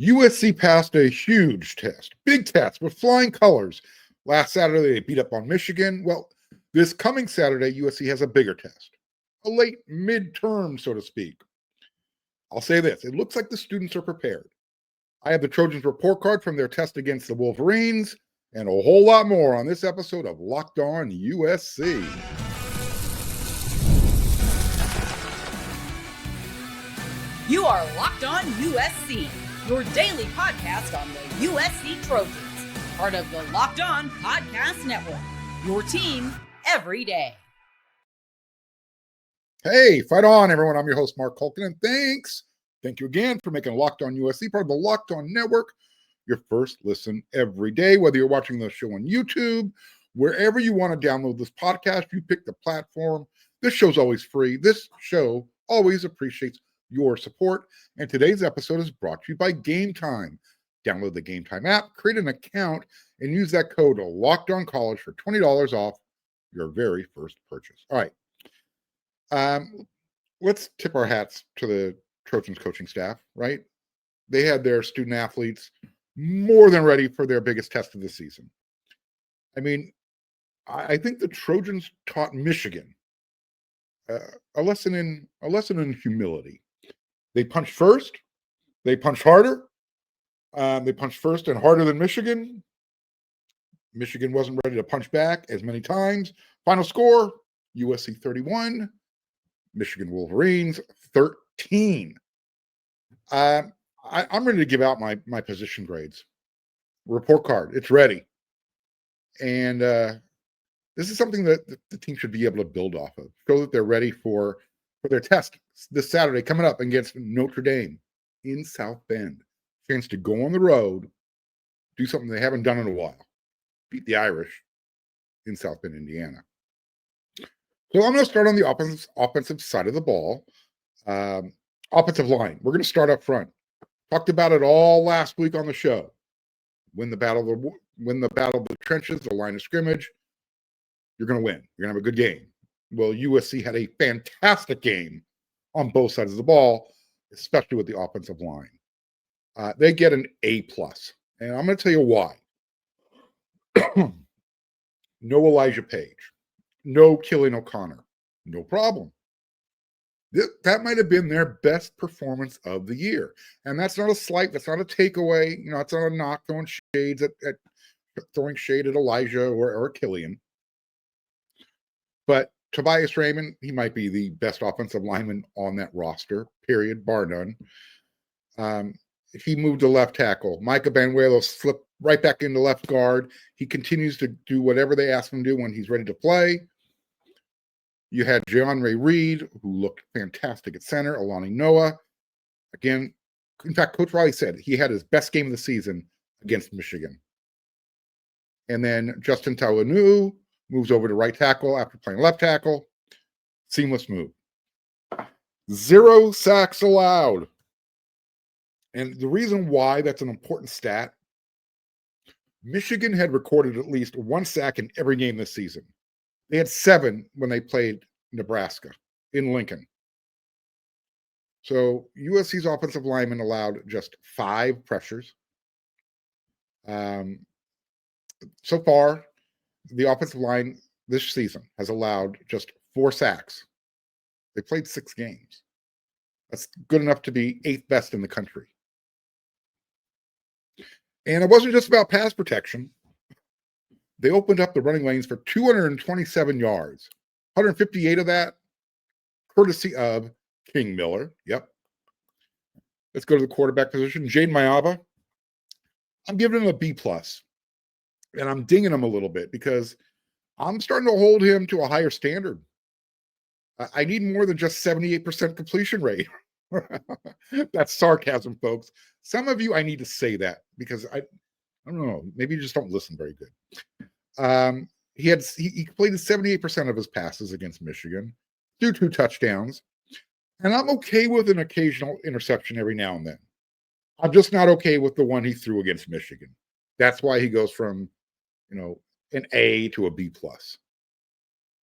USC passed a huge test, big test with flying colors. Last Saturday, they beat up on Michigan. Well, this coming Saturday, USC has a bigger test, a late midterm, so to speak. I'll say this, it looks like the students are prepared. I have the Trojans report card from their test against the Wolverines and a whole lot more on this episode of Locked On USC. You are Locked On USC, your daily podcast on the USC Trojans, part of the Locked On Podcast Network, your team every day. Hey, fight on, everyone. I'm your host, Mark Culkin, and thank you again for making Locked On USC part of the Locked On Network your first listen every day, whether you're watching the show on YouTube, wherever you want to download this podcast, you pick the platform. This show's always free. This show always appreciates your support. And today's episode is brought to you by Game Time. Download the Game Time app, create an account, and use that code LOCKEDONCollege for $20 off your very first purchase. All right. Let's tip our hats to the Trojans coaching staff, right? They had their student athletes more than ready for their biggest test of the season. I mean, I think the Trojans taught Michigan a lesson in humility. They punched first. They punched harder. They punched first and harder than Michigan. Michigan wasn't ready to punch back as many times. Final score, USC 31, Michigan Wolverines 13. I'm ready to give out my position grades. Report card, it's ready. And this is something that the team should be able to build off of. Show that they're ready for their test this Saturday coming up against Notre Dame in South Bend. Chance to go on the road, do something they haven't done in a while. Beat the Irish in South Bend, Indiana. So I'm going to start on the offensive side of the ball. Offensive line. We're going to start up front. Talked about it all last week on the show. Win the battle of the trenches, the line of scrimmage. You're going to win. You're going to have a good game. Well, USC had a fantastic game on both sides of the ball, especially with the offensive line. They get an A+, and I'm going to tell you why. No Elijah Page, no Killian O'Connor, no problem. That might have been their best performance of the year, and that's not a slight. That's not a takeaway. It's not a knock throwing shade at Elijah or Killian. But Tobias Raymond, he might be the best offensive lineman on that roster, period, bar none. He moved to left tackle. Micah Banuelos slipped right back into left guard. He continues to do whatever they ask him to do when he's ready to play. You had Jeonre Reed, who looked fantastic at center. Alani Noah. Again, in fact, Coach Riley said he had his best game of the season against Michigan. And then Justin Talanu moves over to right tackle after playing left tackle. Seamless move. 0 sacks allowed. And the reason why that's an important stat, Michigan had recorded at least 1 sack in every game this season. They had 7 when they played Nebraska in Lincoln. So USC's offensive linemen allowed just 5 pressures. So far, the offensive line this season has allowed just 4 sacks. They played 6 games. That's good enough to be 8th best in the country. And it wasn't just about pass protection. They opened up the running lanes for 227 yards. 158 of that, courtesy of King Miller. Yep. Let's go to the quarterback position. Jaden Mayaba. I'm giving him a B+. And I'm dinging him a little bit because I'm starting to hold him to a higher standard. I need more than just 78% completion rate. That's sarcasm, folks. Some of you, I need to say that because I don't know. Maybe you just don't listen very good. He completed 78% of his passes against Michigan, threw 2 touchdowns, and I'm okay with an occasional interception every now and then. I'm just not okay with the one he threw against Michigan. That's why he goes from, an A to a B+.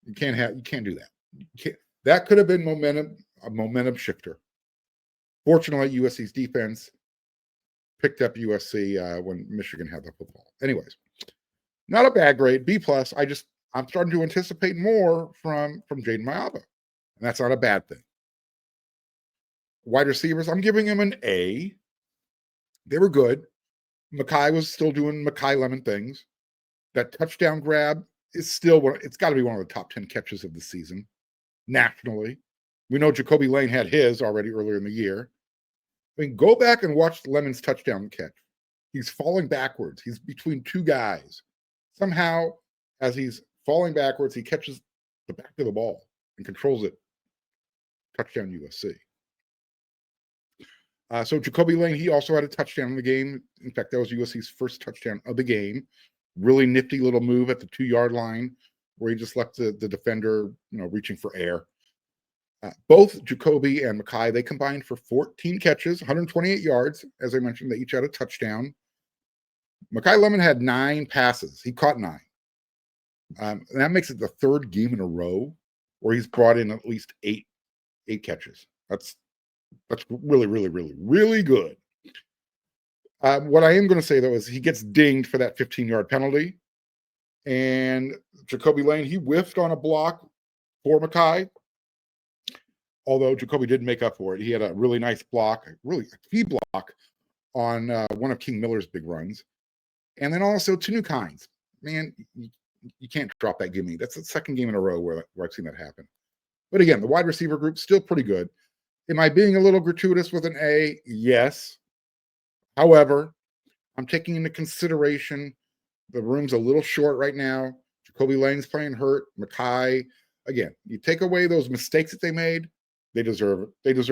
You can't do that. That could have been a momentum shifter. Fortunately, USC's defense picked up USC when Michigan had the football. Anyways, not a bad grade, B+. I'm starting to anticipate more from Jaden Mayaba, and that's not a bad thing. Wide receivers, I'm giving him an A. They were good. Mekhi was still doing Mekhi Lemon things. That touchdown grab is still it's got to be one of the top 10 catches of the season nationally. We know Jacoby Lane had his already earlier in the year. I mean, go back and watch Lemon's touchdown catch. He's falling backwards. He's between two guys. Somehow, as he's falling backwards, he catches the back of the ball and controls it. Touchdown USC. So Jacoby Lane, he also had a touchdown in the game. In fact, that was USC's first touchdown of the game. Really nifty little move at the 2-yard line where he just left the defender, reaching for air. Both Jacoby and Mekhi, they combined for 14 catches, 128 yards. As I mentioned, they each had a touchdown. Mekhi Lemon had 9 passes. He caught 9. And that makes it the 3rd game in a row where he's brought in at least 8 catches. That's really, really, really, really good. What I am going to say, though, is he gets dinged for that 15-yard penalty. And Jacoby Lane, he whiffed on a block for Mekhi. Although Jacoby did make up for it. He had a really nice block, really a key block on one of King Miller's big runs. And then also Tanu Kynes. Man, you can't drop that gimme. That's the 2nd game in a row where I've seen that happen. But again, the wide receiver group still pretty good. Am I being a little gratuitous with an A? Yes. However, I'm taking into consideration the room's a little short right now. Jacoby Lane's playing hurt. Mekhi, again, you take away those mistakes that they made, they deserve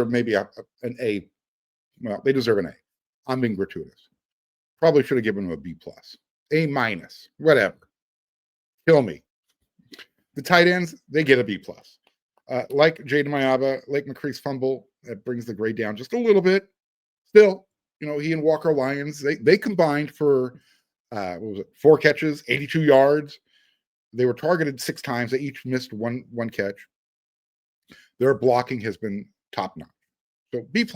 maybe an A. Well, they deserve an A. I'm being gratuitous. Probably should have given them a B+, A-, whatever. Kill me. The tight ends, they get a B+. Like Jaden Mayaba, like McCree's fumble, that brings the grade down just a little bit. Still, he and Walker Lyons, they combined for 4 catches, 82 yards. They were targeted 6 times. They each missed one catch. Their blocking has been top notch. So B+.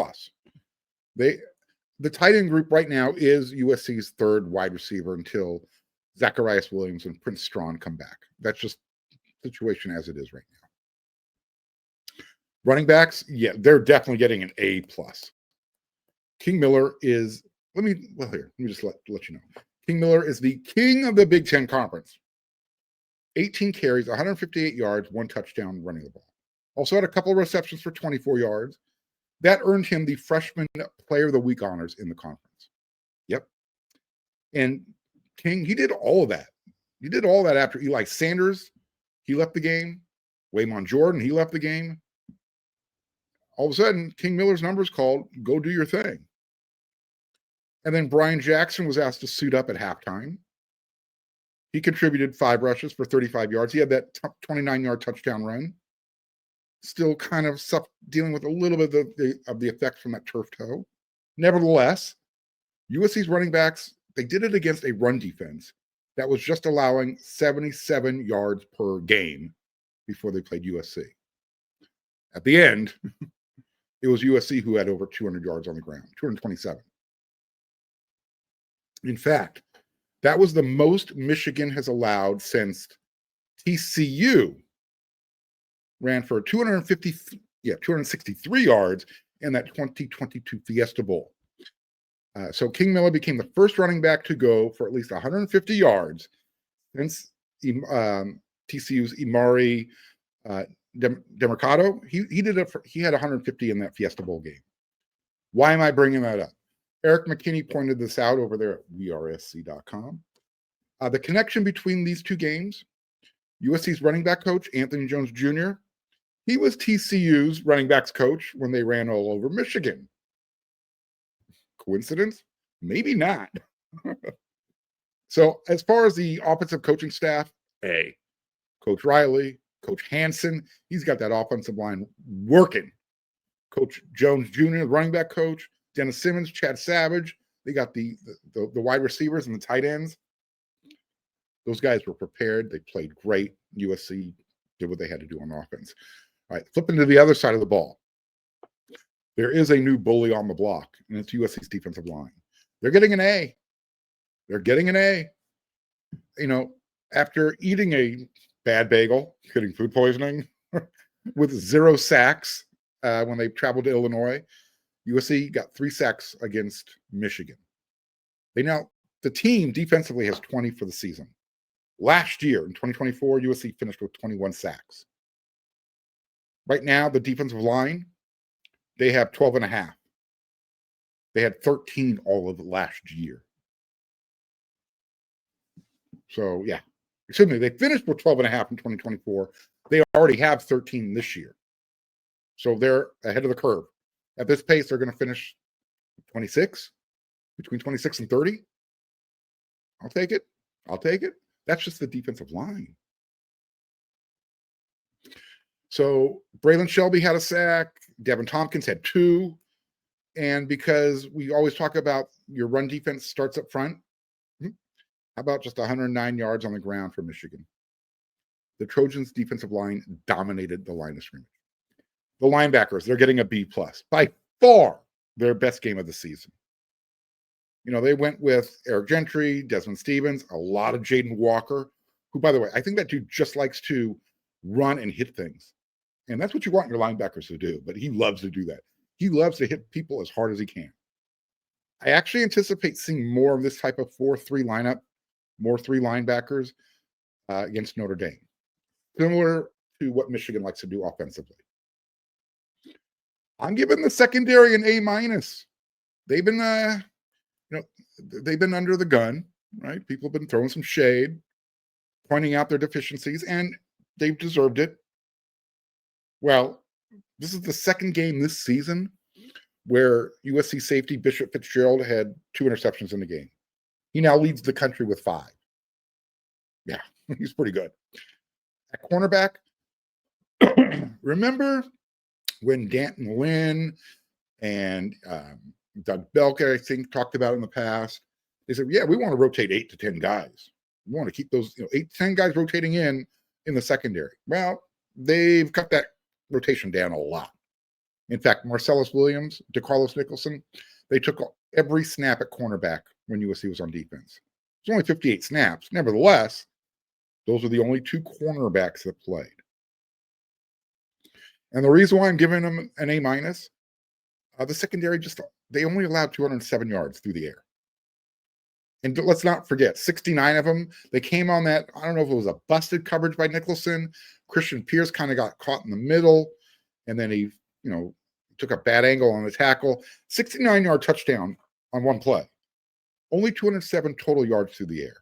The tight end group right now is USC's 3rd wide receiver until Zacharias Williams and Prince Strawn come back. That's just the situation as it is right now. Running backs, yeah, they're definitely getting an A+. King Miller is, let me just let you know. King Miller is the king of the Big Ten Conference. 18 carries, 158 yards, 1 touchdown running the ball. Also had a couple of receptions for 24 yards. That earned him the Freshman Player of the Week honors in the conference. Yep. And King, he did all of that. He did all that after Eli Sanders. He left the game. Waymon Jordan, he left the game. All of a sudden, King Miller's numbers called, go do your thing. And then Brian Jackson was asked to suit up at halftime. He contributed 5 rushes for 35 yards. He had that 29-yard touchdown run. Still kind of dealing with a little bit of the effects from that turf toe. Nevertheless, USC's running backs, they did it against a run defense that was just allowing 77 yards per game before they played USC. At the end, it was USC who had over 200 yards on the ground, 227. In fact, that was the most Michigan has allowed since TCU ran for 263 yards in that 2022 Fiesta Bowl. So King Miller became the first running back to go for at least 150 yards since TCU's Imari Demercado. He had 150 in that Fiesta Bowl game. Why am I bringing that up? Eric McKinney pointed this out over there at wearesc.com. The connection between these two games, USC's running back coach, Anthony Jones Jr., he was TCU's running backs coach when they ran all over Michigan. Coincidence? Maybe not. So as far as the offensive coaching staff, A, Coach Riley, Coach Hansen, he's got that offensive line working. Coach Jones Jr., the running back coach, Dennis Simmons, Chad Savage, they got the wide receivers and the tight ends. Those guys were prepared. They played great. USC did what they had to do on offense. All right, flipping to the other side of the ball. There is a new bully on the block, and it's USC's defensive line. They're getting an A. They're getting an A. You know, after eating a bad bagel, getting food poisoning with 0 sacks when they traveled to Illinois, USC got 3 sacks against Michigan. The team defensively has 20 for the season. Last year, in 2024, USC finished with 21 sacks. Right now, the defensive line, they have 12 and a half. They had 13 all of last year. So, yeah. Excuse me, they finished with 12 and a half in 2024. They already have 13 this year. So they're ahead of the curve. At this pace, they're going to finish 26, between 26 and 30. I'll take it. That's just the defensive line. So Braylon Shelby had a sack. Devin Tompkins had 2. And because we always talk about your run defense starts up front, how about just 109 yards on the ground for Michigan? The Trojans' defensive line dominated the line of scrimmage. The linebackers, they're getting a B+. By far, their best game of the season. You know, they went with Eric Gentry, Desmond Stevens, a lot of Jaden Walker, who, by the way, I think that dude just likes to run and hit things. And that's what you want your linebackers to do, but he loves to do that. He loves to hit people as hard as he can. I actually anticipate seeing more of this type of 4-3 lineup, more 3 linebackers against Notre Dame, similar to what Michigan likes to do offensively. I'm giving the secondary an A-. They've been, they've been under the gun, right? People have been throwing some shade, pointing out their deficiencies, and they've deserved it. Well, this is the second game this season where USC safety Bishop Fitzgerald had 2 interceptions in the game. He now leads the country with 5. Yeah, he's pretty good. At cornerback, remember when Antonlynn and Doug Belka, I think, talked about in the past? They said, yeah, we want to rotate 8 to 10 guys. We want to keep those 8 to 10 guys rotating in the secondary. Well, they've cut that rotation down a lot. In fact, Marcellus Williams, DeCarlos Nicholson, they took every snap at cornerback when USC was on defense. It's only 58 snaps. Nevertheless, those are the only 2 cornerbacks that played. And the reason why I'm giving them an A-, the secondary they only allowed 207 yards through the air. And let's not forget, 69 of them, they came on that, I don't know if it was a busted coverage by Nicholson. Christian Pierce kind of got caught in the middle, and then he, took a bad angle on the tackle. 69-yard touchdown on one play. Only 207 total yards through the air.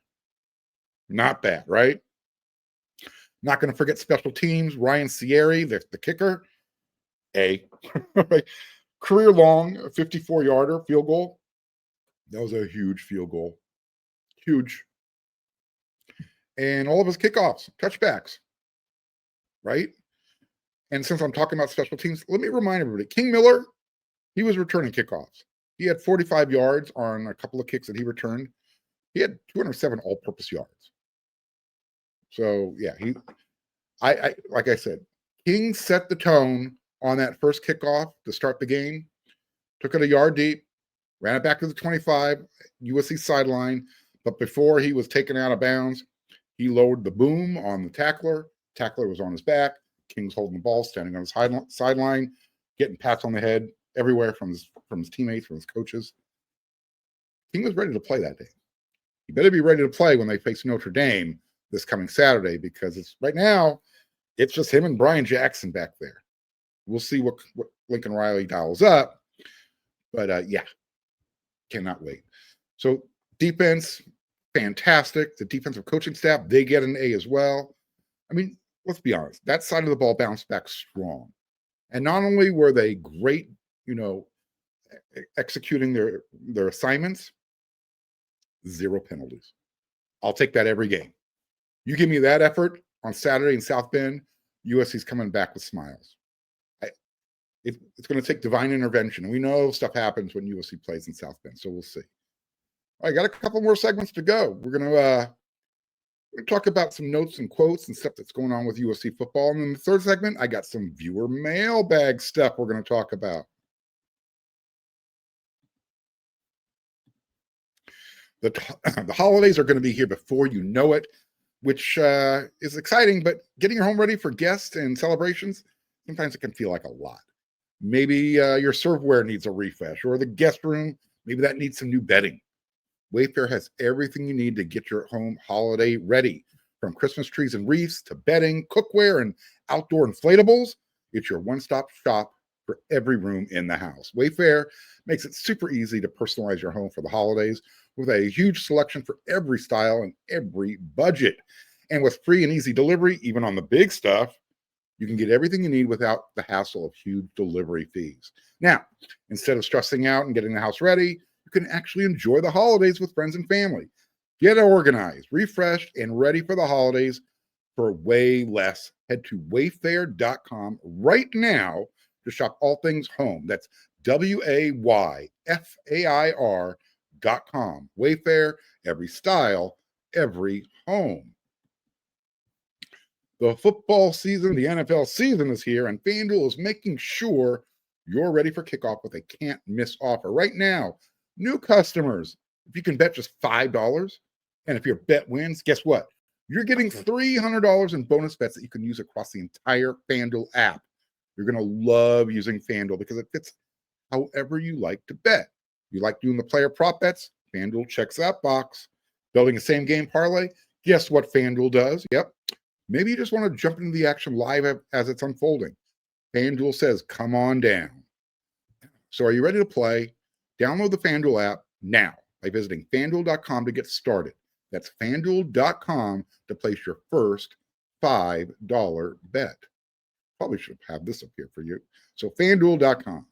Not bad, right? Not going to forget special teams. Ryan Sierri, the kicker, A. Career long, 54-yarder field goal. That was a huge field goal. Huge. And all of his kickoffs, touchbacks, right? And since I'm talking about special teams, let me remind everybody, King Miller, he was returning kickoffs. He had 45 yards on a couple of kicks that he returned. He had 207 all-purpose yards. So, yeah, I like I said, King set the tone on that first kickoff to start the game, took it a yard deep, ran it back to the 25, USC sideline, but before he was taken out of bounds, he lowered the boom on the tackler. Tackler was on his back. King's holding the ball, standing on his sideline, getting pats on the head everywhere from his teammates, from his coaches. King was ready to play that day. He better be ready to play when they face Notre Dame this coming Saturday, because right now it's just him and Brian Jackson back there. We'll see what Lincoln Riley dials up, but yeah, cannot wait. So defense, fantastic. The defensive coaching staff, they get an A as well. I mean, let's be honest, that side of the ball bounced back strong. And not only were they great, executing their assignments, 0 penalties. I'll take that every game. You give me that effort on Saturday in South Bend, USC's coming back with smiles. It's going to take divine intervention. And we know stuff happens when USC plays in South Bend, so we'll see. I got a couple more segments to go. We're going to talk about some notes and quotes and stuff that's going on with USC football. And in the third segment, I got some viewer mailbag stuff we're going to talk about. The holidays are going to be here before you know it, which is exciting, but getting your home ready for guests and celebrations, sometimes it can feel like a lot. Maybe your serveware needs a refresh, or the guest room, maybe that needs some new bedding. Wayfair has everything you need to get your home holiday ready. From Christmas trees and wreaths to bedding, cookware, and outdoor inflatables, it's your one-stop shop for every room in the house. Wayfair makes it super easy to personalize your home for the holidays with a huge selection for every style and every budget. And with free and easy delivery, even on the big stuff, you can get everything you need without the hassle of huge delivery fees. Now, instead of stressing out and getting the house ready, you can actually enjoy the holidays with friends and family. Get organized, refreshed, and ready for the holidays for way less. Head to wayfair.com right now to shop all things home. That's WAYFAIR.com. Wayfair, every style, every home. The football season, the NFL season is here, and FanDuel is making sure you're ready for kickoff with a can't miss offer. Right now, new customers, if you can bet just $5, and if your bet wins, guess what? You're getting $300 in bonus bets that you can use across the entire FanDuel app. You're going to love using FanDuel because it fits however you like to bet. You like doing the player prop bets? FanDuel checks that box. Building a same game parlay? Guess what FanDuel does? Yep. Maybe you just want to jump into the action live as it's unfolding. FanDuel says, come on down. So are you ready to play? Download the FanDuel app now by visiting FanDuel.com to get started. That's FanDuel.com to place your first $5 bet. Probably should have this up here for you. So FanDuel.com.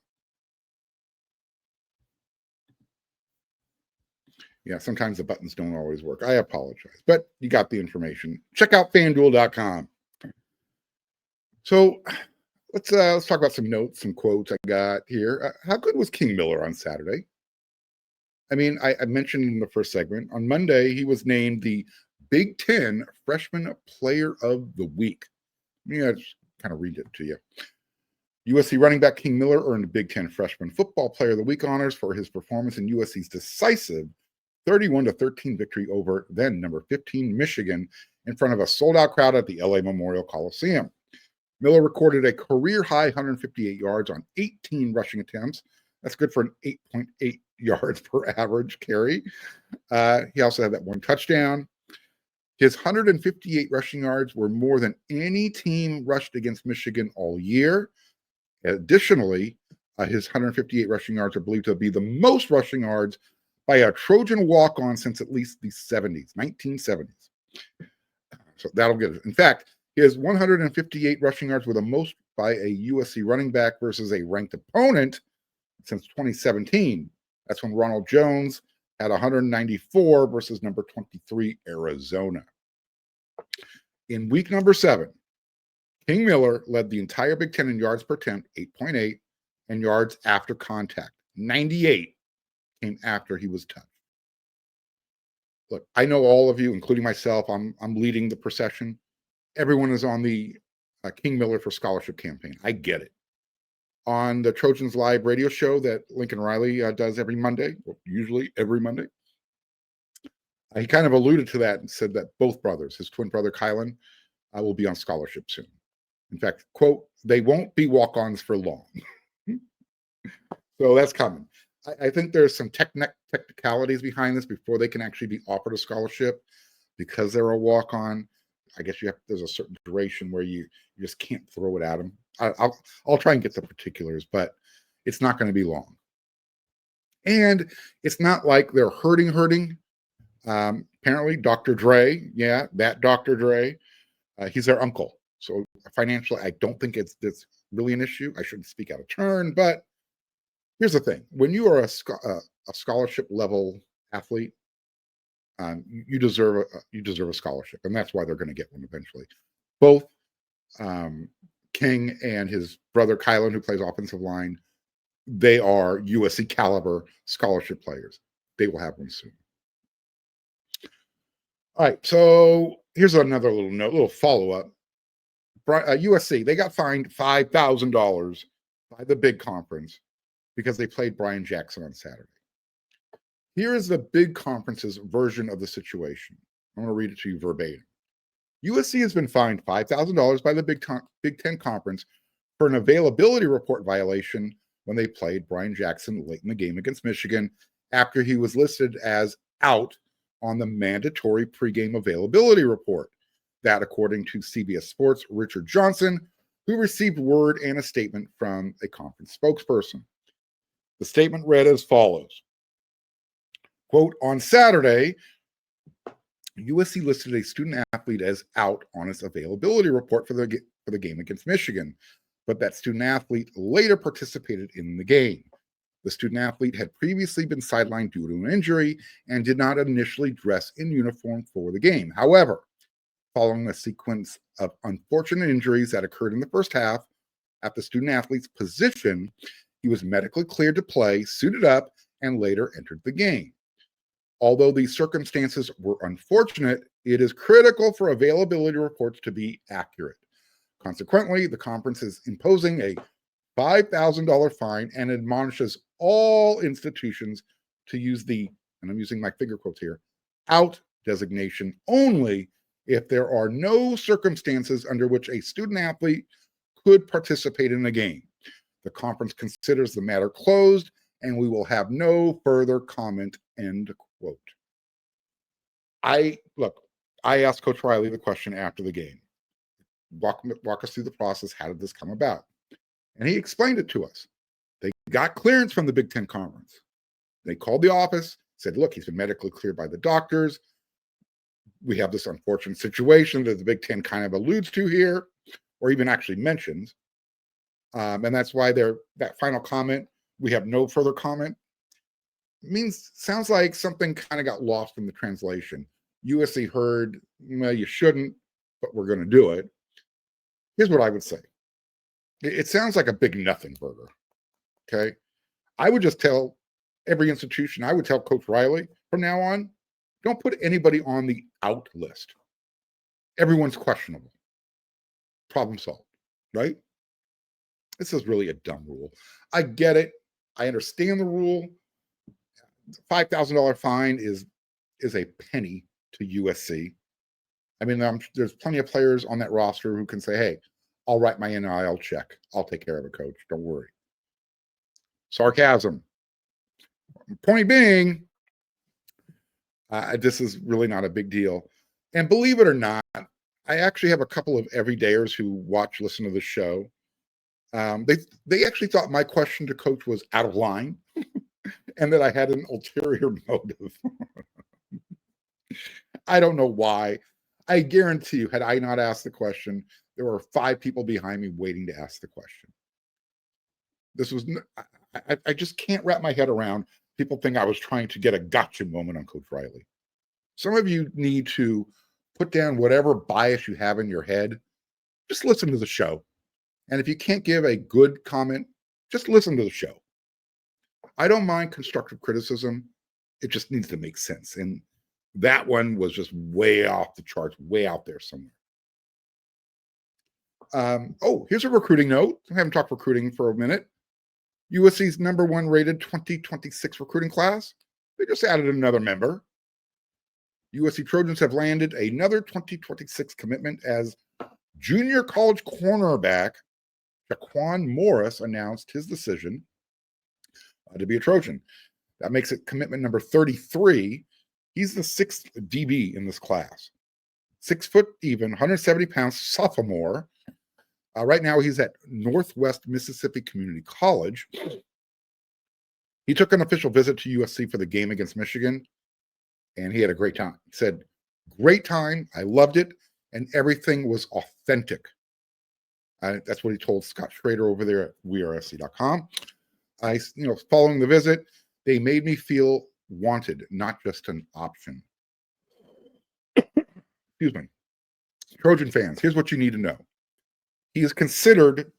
Yeah, sometimes the buttons don't always work. I apologize, but you got the information. Check out FanDuel.com. So let's talk about some notes, some quotes I got here. How good was King Miller on Saturday? I mean, I mentioned in the first segment, on Monday, he was named the Big Ten Freshman Player of the Week. Let me just kind of read it to you. USC running back King Miller earned Big Ten Freshman Football Player of the Week honors for his performance in USC's decisive 31-13 victory over then number 15 Michigan in front of a sold-out crowd at the LA Memorial Coliseum. Miller recorded a career-high 158 yards on 18 rushing attempts. That's good for an 8.8 yards per average carry. He also had that one touchdown. His 158 rushing yards were more than any team rushed against Michigan all year. Additionally, his 158 rushing yards are believed to be the most rushing yards by a Trojan walk-on since at least the 1970s. So that'll get it. In fact, his 158 rushing yards were the most by a USC running back versus a ranked opponent since 2017. That's when Ronald Jones had 194 versus number 23, Arizona. In week number 7, King Miller led the entire Big Ten in yards per attempt, 8.8, and yards after contact, 98. Came after he was touched. Look, I know all of you, including myself, I'm leading the procession. Everyone is on the King Miller for Scholarship campaign. I get it. On the Trojans Live radio show that Lincoln Riley does every Monday, or usually every Monday, he kind of alluded to that and said that both brothers, his twin brother Kylan, will be on scholarship soon. In fact, quote, they won't be walk-ons for long. So that's coming. I think there's some technicalities behind this before they can actually be offered a scholarship because they're a walk-on. I guess there's a certain duration where you just can't throw it at them. I'll try and get the particulars, but it's not going to be long. And it's not like they're hurting. Apparently, Dr. Dre, that Dr. Dre, he's their uncle. So financially, I don't think it's really an issue. I shouldn't speak out of turn, but here's the thing: when you are a scholarship level athlete, you deserve a scholarship, and that's why they're going to get one eventually. Both King and his brother Kylan, who plays offensive line, they are USC caliber scholarship players. They will have one soon. All right, so here's another little follow-up. USC, they got fined $5,000 by the big conference because they played Brian Jackson on Saturday. Here is the big conference's version of the situation. I'm going to read it to you verbatim. USC has been fined $5,000 by the Big Ten Conference for an availability report violation when they played Brian Jackson late in the game against Michigan after he was listed as out on the mandatory pregame availability report. That, according to CBS Sports' Richard Johnson, who received word and a statement from a conference spokesperson. The statement read as follows. Quote, on Saturday, USC listed a student athlete as out on its availability report for the game against Michigan, but that student athlete later participated in the game. The student athlete had previously been sidelined due to an injury and did not initially dress in uniform for the game. However, following a sequence of unfortunate injuries that occurred in the first half, at the student athlete's position, he was medically cleared to play, suited up, and later entered the game. Although these circumstances were unfortunate, it is critical for availability reports to be accurate. Consequently, the conference is imposing a $5,000 fine and admonishes all institutions to use the, and I'm using my finger quotes here, out designation only if there are no circumstances under which a student athlete could participate in the game. The conference considers the matter closed and we will have no further comment, end quote. I asked Coach Riley the question after the game. Walk us through the process. How did this come about? And he explained it to us. They got clearance from the Big Ten Conference. They called the office, said, look, he's been medically cleared by the doctors. We have this unfortunate situation that the Big Ten kind of alludes to here, or even actually mentions. And that's why that final comment, we have no further comment, sounds like something kind of got lost in the translation. USC heard, well, you shouldn't, but we're going to do it. Here's what I would say. It sounds like a big nothing burger. Okay. I would just tell every institution, I would tell Coach Riley from now on, don't put anybody on the out list. Everyone's questionable. Problem solved, right? This is really a dumb rule. I get it. I understand the rule. $5,000 fine is a penny to USC. I mean, there's plenty of players on that roster who can say, hey, I'll write my NIL check. I'll take care of it, coach. Don't worry. Sarcasm. Point being, this is really not a big deal. And believe it or not, I actually have a couple of everydayers who listen to the show. They actually thought my question to coach was out of line and that I had an ulterior motive. I don't know why. I guarantee you, had I not asked the question, there were 5 people behind me waiting to ask the question. This was, I just can't wrap my head around people think I was trying to get a gotcha moment on Coach Riley. Some of you need to put down whatever bias you have in your head. Just listen to the show. And if you can't give a good comment, just listen to the show. I don't mind constructive criticism. It just needs to make sense. And that one was just way off the charts, way out there somewhere. Here's a recruiting note. I haven't talked recruiting for a minute. USC's #1 rated 2026 recruiting class. They just added another member. USC Trojans have landed another 2026 commitment as junior college cornerback Jaquan Morris announced his decision to be a Trojan. That makes it commitment number 33. He's the 6th DB in this class. 6 foot even, 170 pounds, sophomore. Right now, he's at Northwest Mississippi Community College. He took an official visit to USC for the game against Michigan, and he had a great time. He said, great time. I loved it, and everything was authentic. That's what he told Scott Schrader over there at wearesc.com. Following the visit, they made me feel wanted, not just an option. Excuse me. Trojan fans, here's what you need to know. He is considered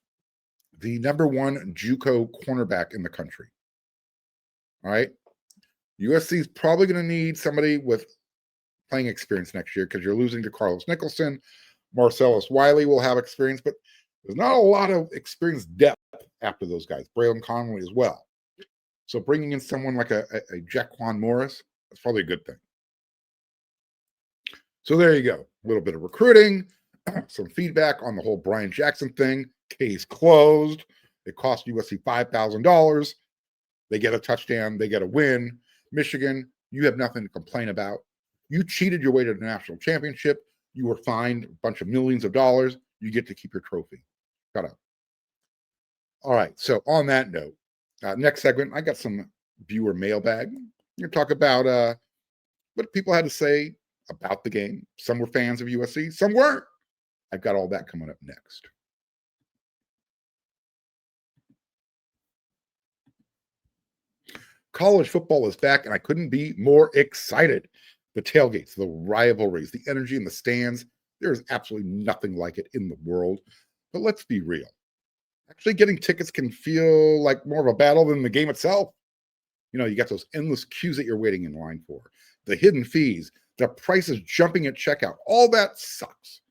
the #1 JUCO cornerback in the country. All right. USC is probably going to need somebody with playing experience next year because you're losing to Carlos Nicholson. Marcellus Wiley will have experience, but there's not a lot of experience depth after those guys. Braylon Conley as well. So bringing in someone like a Jaquan Morris, that's probably a good thing. So there you go. A little bit of recruiting, some feedback on the whole Brian Jackson thing. Case closed. It cost USC $5,000. They get a touchdown. They get a win. Michigan, you have nothing to complain about. You cheated your way to the national championship. You were fined a bunch of millions of dollars. You get to keep your trophy. Shut up. All right. So on that note, next segment, I got some viewer mailbag. I'm going to talk about what people had to say about the game. Some were fans of USC, some weren't. I've got all that coming up next. College football is back, and I couldn't be more excited. The tailgates, the rivalries, the energy in the stands, there is absolutely nothing like it in the world. But let's be real. Actually, getting tickets can feel like more of a battle than the game itself. You know, you got those endless queues that you're waiting in line for, the hidden fees, the prices jumping at checkout. All that sucks.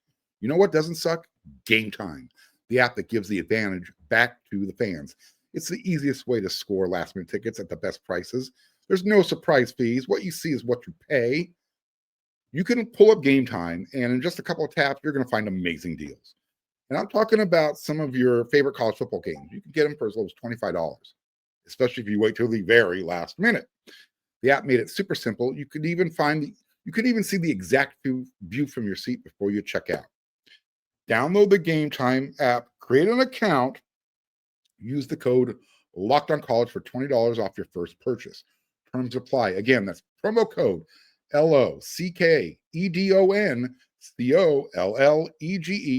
You know what doesn't suck? Game Time, the app that gives the advantage back to the fans. It's the easiest way to score last-minute tickets at the best prices. There's no surprise fees. What you see is what you pay. You can pull up Game Time, and in just a couple of taps, you're going to find amazing deals. And I'm talking about some of your favorite college football games. You can get them for as low as $25, especially if you wait till the very last minute. The app made it super simple. You could even see the exact view from your seat before you check out. Download the Game Time app, create an account, use the code LOCKEDONCollege for $20 off your first purchase. Terms apply. Again, that's promo code LOCKEDONCOLLEGE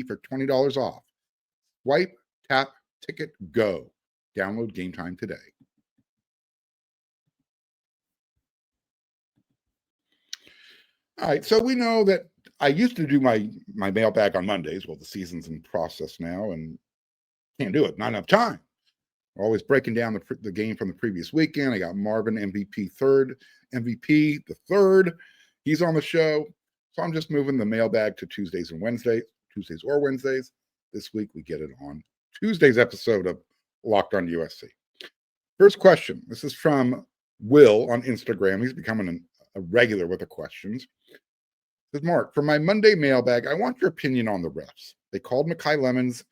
for $20 off. Swipe, tap, ticket, go. Download Game Time today. All right, so we know that I used to do my mailbag on Mondays. Well, the season's in process now, and can't do it. Not enough time. Always breaking down the game from the previous weekend. I got Marvin MVP the third. He's on the show. So I'm just moving the mailbag to Tuesdays or Wednesdays. This week we get it on Tuesday's episode of Locked on USC. First question. This is from Will on Instagram. He's becoming a regular with the questions. Says, Mark, for my Monday mailbag, I want your opinion on the refs. They called Mekhi Lemon's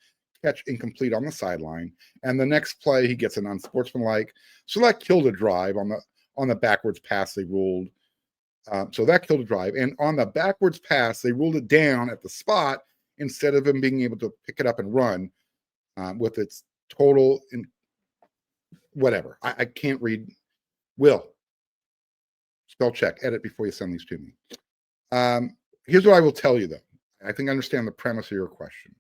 catch incomplete on the sideline, and the next play he gets an unsportsmanlike. So that killed a drive on the backwards pass. They ruled. So that killed a drive, and on the backwards pass, they ruled it down at the spot instead of him being able to pick it up and run with its total and whatever. I can't read. Will, spell check, edit before you send these to me. Here's what I will tell you, though. I think I understand the premise of your question.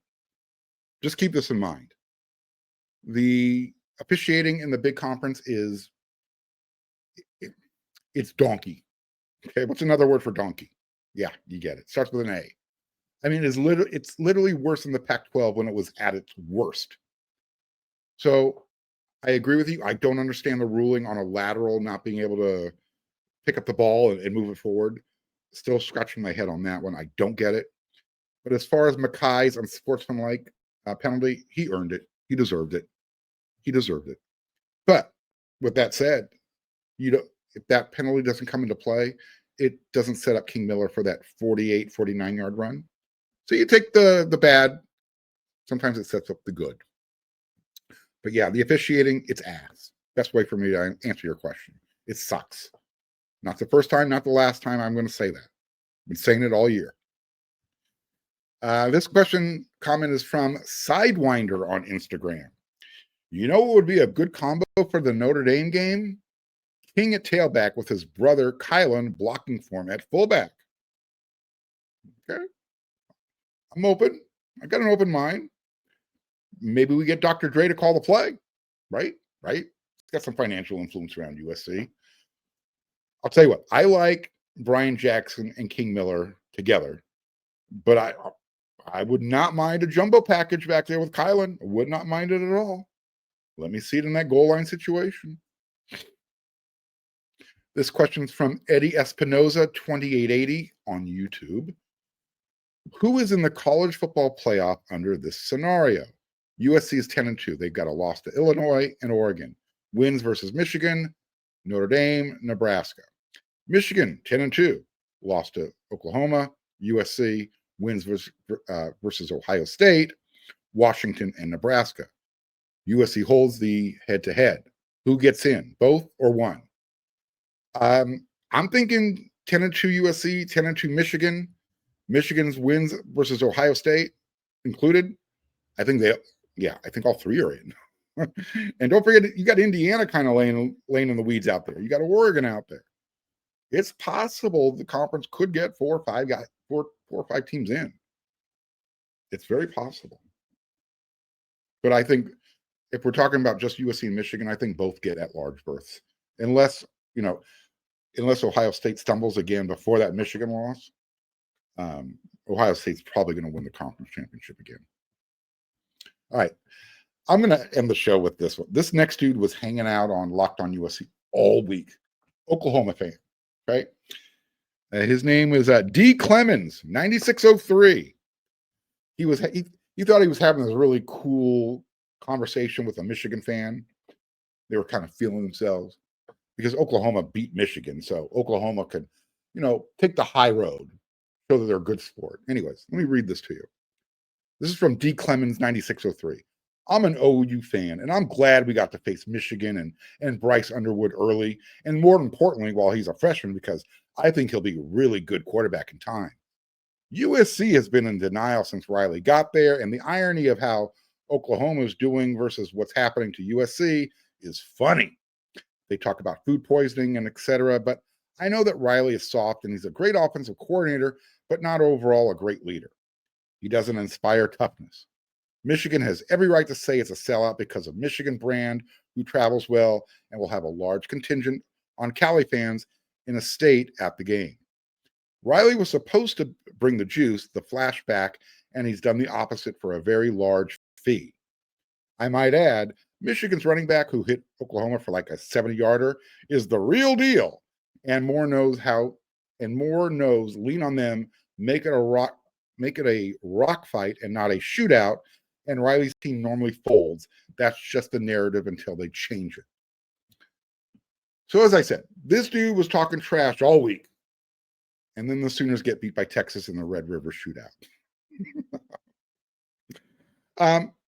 Just keep this in mind. The officiating in the big conference it's donkey. Okay, what's another word for donkey? Yeah, you get it. Starts with an A. I mean, it's literally worse than the Pac-12 when it was at its worst. So I agree with you. I don't understand the ruling on a lateral not being able to pick up the ball and move it forward. Still scratching my head on that one. I don't get it. But as far as Mekhi's unsportsmanlike penalty, he earned it. He deserved it. But with that said, if that penalty doesn't come into play, it doesn't set up King Miller for that 48, 49-yard run. So you take the bad. Sometimes it sets up the good. But yeah, the officiating, it's ass. Best way for me to answer your question. It sucks. Not the first time, not the last time I'm going to say that. I've been saying it all year. This comment is from Sidewinder on Instagram. You know what would be a good combo for the Notre Dame game? King at tailback with his brother Kylan blocking for him at fullback. Okay. I'm open. I got an open mind. Maybe we get Dr. Dre to call the play. Right? He's got some financial influence around USC. I'll tell you what, I like Brian Jackson and King Miller together, but I would not mind a jumbo package back there with Kylan. I would not mind it at all. Let me see it in that goal line situation. This question's from Eddie Espinoza, 2880 on YouTube. Who is in the college football playoff under this scenario? USC is 10-2. They've got a loss to Illinois and Oregon. wins versus Michigan, Notre Dame, Nebraska. Michigan 10-2, lost to Oklahoma. USC wins versus Ohio State, Washington, and Nebraska. USC holds the head-to-head. Who gets in, both or one? I'm thinking 10-2 USC, 10-2 Michigan. Michigan's wins versus Ohio State included. I think all three are in. And don't forget, you got Indiana kind of laying in the weeds out there. You got Oregon out there. It's possible the conference could get four or five teams in. It's very possible. But I think if we're talking about just USC and Michigan, I think both get at-large berths, unless Ohio State stumbles again before that Michigan loss. Ohio State's probably going to win the conference championship again. All right. I'm going to end the show with this one. This next dude was hanging out on Locked On USC all week. Oklahoma fan, right? His name was D. Clemens, 9603. He thought he was having this really cool conversation with a Michigan fan. They were kind of feeling themselves because Oklahoma beat Michigan. So Oklahoma could, take the high road, show that they're a good sport. Anyways, let me read this to you. This is from D. Clemens, 9603. I'm an OU fan, and I'm glad we got to face Michigan and Bryce Underwood early, and more importantly, while he's a freshman, because I think he'll be a really good quarterback in time. USC has been in denial since Riley got there, and the irony of how Oklahoma is doing versus what's happening to USC is funny. They talk about food poisoning and etc., but I know that Riley is soft, and he's a great offensive coordinator, but not overall a great leader. He doesn't inspire toughness. Michigan has every right to say it's a sellout because of Michigan brand, who travels well and will have a large contingent on Cali fans in a state at the game. Riley was supposed to bring the juice, the flashback, and he's done the opposite for a very large fee. I might add, Michigan's running back who hit Oklahoma for like a 70-yarder is the real deal, and more knows lean on them, make it a rock fight and not a shootout. And Riley's team normally folds. That's just the narrative until they change it. So as I said, this dude was talking trash all week. And then the Sooners get beat by Texas in the Red River shootout.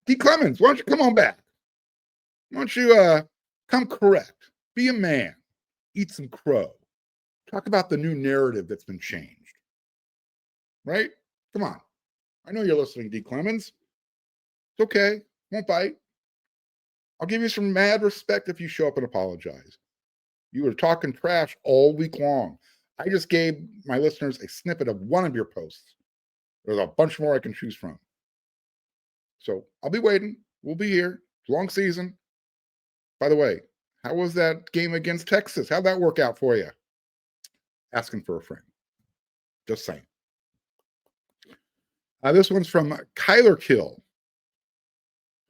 D. Clemens, why don't you come on back? Why don't you come correct? Be a man. Eat some crow. Talk about the new narrative that's been changed. Right? Come on. I know you're listening, D. Clemens. It's okay. Won't bite. I'll give you some mad respect if you show up and apologize. You were talking trash all week long. I just gave my listeners a snippet of one of your posts. There's a bunch more I can choose from. So I'll be waiting. We'll be here. It's a long season. By the way, how was that game against Texas? How'd that work out for you? Asking for a friend. Just saying. This one's from Kyler Kill,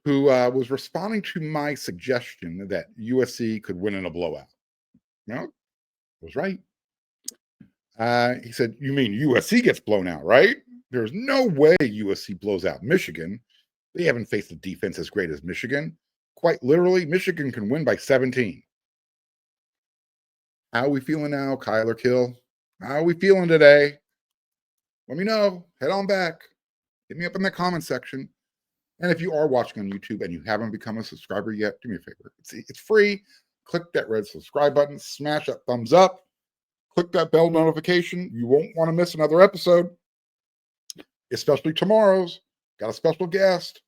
who was responding to my suggestion that USC could win in a blowout. No, I was right. He said, you mean USC gets blown out, right? There's no way USC blows out Michigan. They haven't faced a defense as great as Michigan. Quite literally, Michigan can win by 17. How are we feeling now, Kyler Kill? How are we feeling today? Let me know. Head on back. Hit me up in the comment section. And if you are watching on YouTube and you haven't become a subscriber yet, do me a favor. It's free. Click that red subscribe button. Smash that thumbs up. Click that bell notification. You won't want to miss another episode, especially tomorrow's. Got a special guest,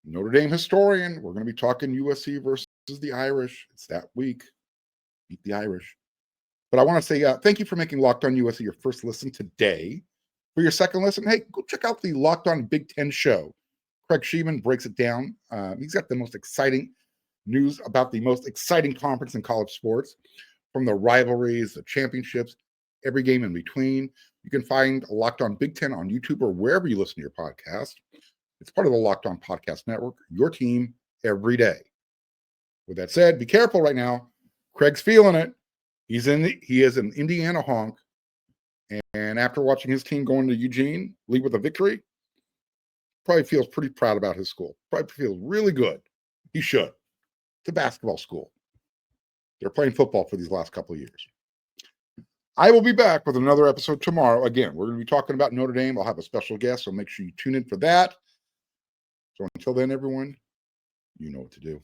Notre Dame historian. We're going to be talking USC versus the Irish. It's that week. Beat the Irish. But I want to say thank you for making Locked On USC your first listen today. For your second listen, hey, go check out the Locked On Big Ten show. Craig Sheeman breaks it down. He's got the most exciting news about the most exciting conference in college sports, from the rivalries, the championships, every game in between. You can find Locked On Big Ten on YouTube or wherever you listen to your podcast. It's part of the Locked On Podcast Network, your team every day. With that said, be careful right now. Craig's feeling it. He is an Indiana honk. And after watching his team go into Eugene, leave with a victory, probably feels pretty proud about his school. Probably feels really good. He should. to basketball school. They're playing football for these last couple of years. I will be back with another episode tomorrow. Again, we're going to be talking about Notre Dame. I'll have a special guest, so make sure you tune in for that. So until then, everyone, you know what to do.